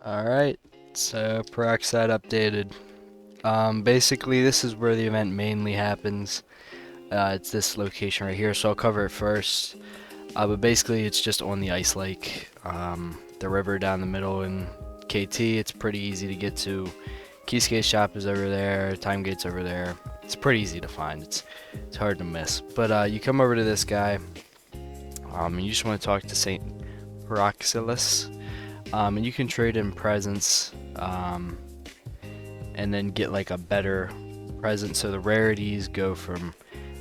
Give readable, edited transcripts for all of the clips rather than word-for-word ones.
Alright, so Peroxide updated. Basically this is where the event mainly happens. It's this location right here, so I'll cover it first. But basically it's just on the ice lake. The river down the middle in KT, it's pretty easy to get to. Keyskate shop is over there, time gate's over there. It's pretty easy to find, it's hard to miss. But you come over to this guy, and you just want to talk to Saint Peroxilus. And you can trade in presents, and then get like a better present. So the rarities go from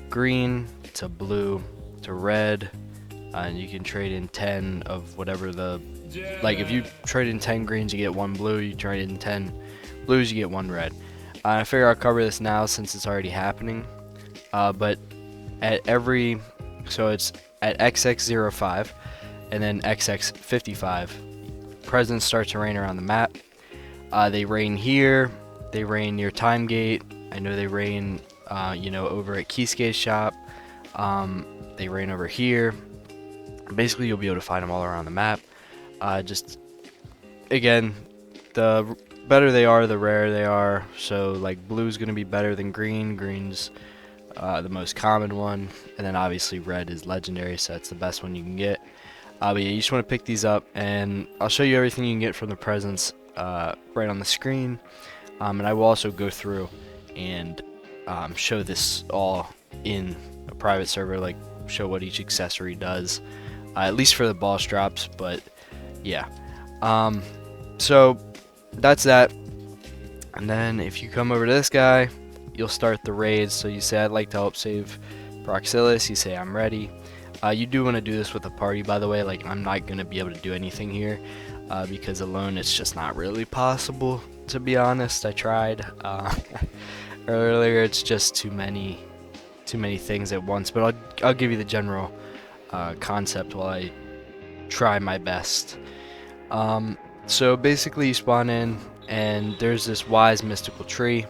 green to blue to red, and you can trade in 10 of whatever like if you trade in 10 greens you get 1 blue, you trade in 10 blues you get 1 red. I figure I'll cover this now since it's already happening, but so it's at XX05 and then XX55, presents start to rain around the map. They rain here, they rain near time gate, I know they rain over at Keyskate shop, they rain over here. Basically you'll be able to find them all around the map. Just again, the better they are, the rarer they are. So like blue's gonna be better than green, green's the most common one, and then obviously red is legendary, so that's the best one you can get. But yeah, you just want to pick these up, and I'll show you everything you can get from the presents right on the screen. And I will also go through and show this all in a private server, like show what each accessory does, at least for the boss drops. But yeah, so that's that. And then if you come over to this guy, you'll start the raids. So you say, I'd like to help save Peroxilus. You say, I'm ready. You do want to do this with a party, by the way. Like, I'm not going to be able to do anything here because alone it's just not really possible, to be honest. I tried earlier. It's just too many things at once. But I'll give you the general concept while I try my best. So basically you spawn in and there's this wise mystical tree,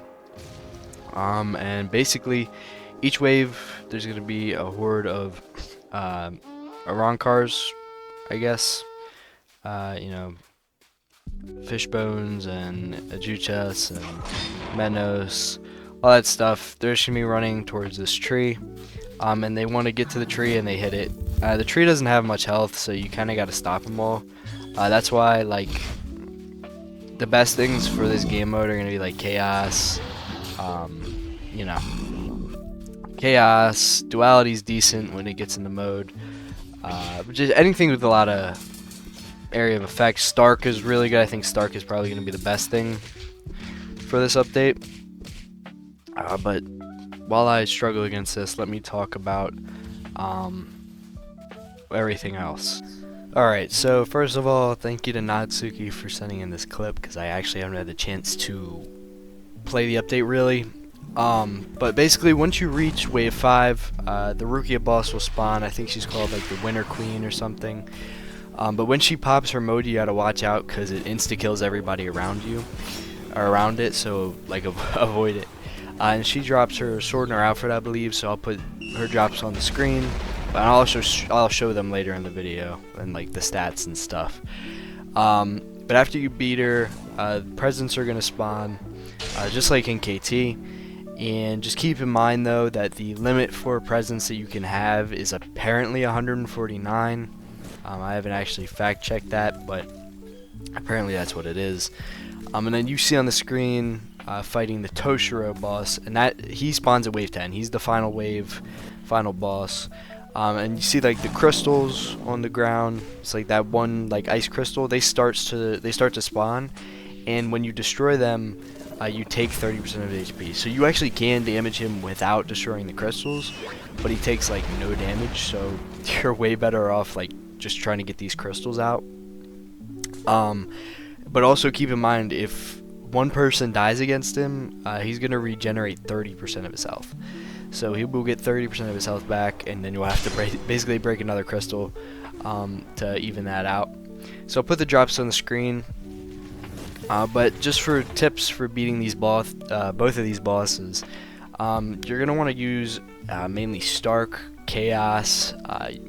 and basically each wave there's going to be a horde of Arankars, I guess, fish bones and Ajuchas and Menos, all that stuff. They're just going to be running towards this tree, and they want to get to the tree and they hit it. The tree doesn't have much health, so you kind of got to stop them all. That's why, like, the best things for this game mode are going to be like chaos. Chaos, duality's decent when it gets in the mode. But just anything with a lot of area of effect. Stark is really good. I think Stark is probably going to be the best thing for this update. But while I struggle against this, let me talk about everything else. Alright, so first of all, thank you to Natsuki for sending in this clip, because I actually haven't had the chance to play the update really. But basically once you reach wave 5, the Rukia boss will spawn. I think she's called like the Winter Queen or something. But when she pops her mode, you gotta watch out because it insta-kills everybody around you, or around it, so like avoid it. And she drops her sword and her outfit, I believe, so I'll put her drops on the screen. But I'll show them later in the video, and like the stats and stuff. But after you beat her, presents are gonna spawn, just like in KT. And just keep in mind though that the limit for presents that you can have is apparently 149. I haven't actually fact checked that, but apparently that's what it is. And then you see on the screen fighting the Toshiro boss, and that he spawns at wave 10. He's the final wave, final boss. And you see like the crystals on the ground. It's like that one like ice crystal. They start to spawn, and when you destroy them, you take 30% of HP. So you actually can damage him without destroying the crystals, but he takes like no damage. So you're way better off like just trying to get these crystals out. But also keep in mind, if one person dies against him, he's gonna regenerate 30% of his health. So he will get 30% of his health back, and then you'll have to basically break another crystal to even that out. So I'll put the drops on the screen. But just for tips for beating these both of these bosses, you're gonna want to use mainly Stark, Chaos,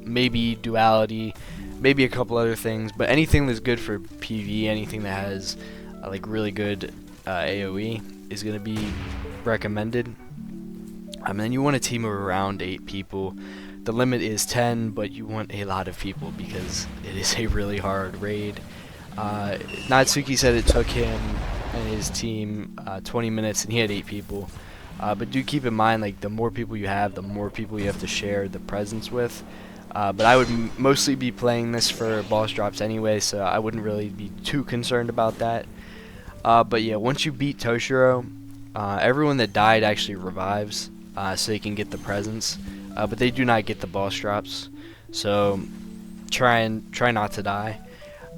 maybe Duality, maybe a couple other things, but anything that's good for PvE, anything that has like really good AoE is going to be recommended. And then you want a team of around 8 people. The limit is 10, but you want a lot of people because it is a really hard raid. Natsuki said it took him and his team 20 minutes, and he had 8 people. But do keep in mind, like, the more people you have, the more people you have to share the presence with. But I would mostly be playing this for boss drops anyway, so I wouldn't really be too concerned about that. But yeah, once you beat Toshiro, everyone that died actually revives, so they can get the presents. But they do not get the boss drops, so try not to die.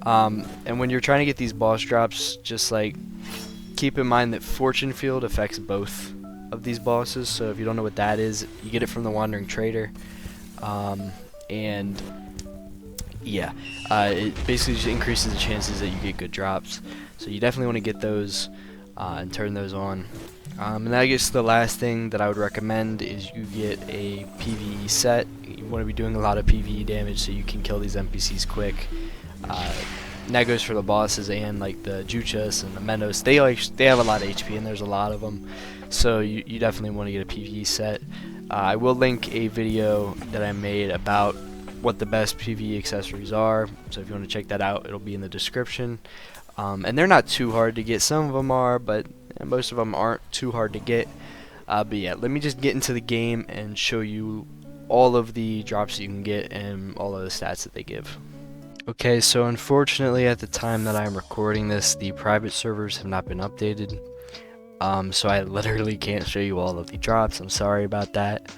And when you're trying to get these boss drops, just like keep in mind that Fortune Field affects both of these bosses. So if you don't know what that is, you get it from the Wandering Trader, and yeah, it basically just increases the chances that you get good drops. So you definitely want to get those and turn those on. And I guess the last thing that I would recommend is you get a PvE set. You want to be doing a lot of PvE damage so you can kill these NPCs quick. And that goes for the bosses and like the Juchas and the Mendos. They have a lot of HP and there's a lot of them. So you definitely want to get a PvE set. I will link a video that I made about what the best PvE accessories are. So if you want to check that out, it'll be in the description. And they're not too hard to get. Some of them are, but most of them aren't too hard to get. But yeah, let me just get into the game and show you all of the drops that you can get and all of the stats that they give. Okay, so unfortunately at the time that I'm recording this, the private servers have not been updated. So I literally can't show you all of the drops. I'm sorry about that.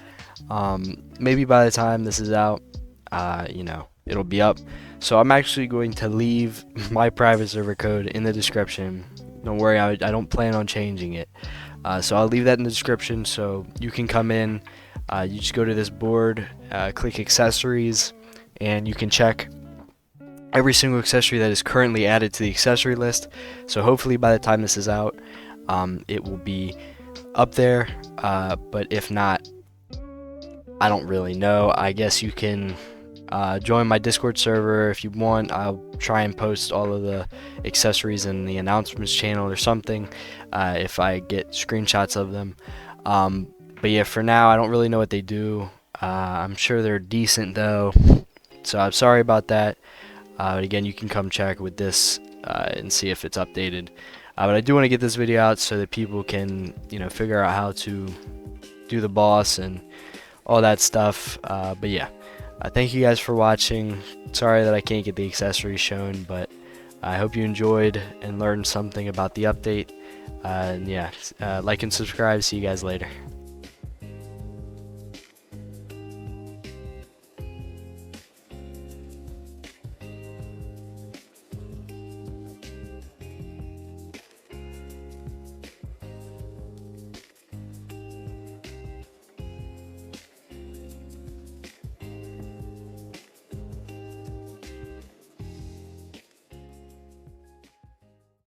Maybe by the time this is out, you know, it'll be up. So I'm actually going to leave my private server code in the description. Don't worry, I don't plan on changing it. So I'll leave that in the description so you can come in. You just go to this board, click accessories, and you can check every single accessory that is currently added to the accessory list. So hopefully by the time this is out, it will be up there. But if not, I don't really know. I guess you can join my Discord server if you want. I'll try and post all of the accessories in the announcements channel or something if I get screenshots of them. But yeah, for now I don't really know what they do. I'm sure they're decent though, so I'm sorry about that. But again, you can come check with this and see if it's updated. But I do want to get this video out so that people can, you know, figure out how to do the boss and all that stuff. But yeah, thank you guys for watching. Sorry that I can't get the accessories shown, but I hope you enjoyed and learned something about the update. And yeah, like and subscribe. See you guys later.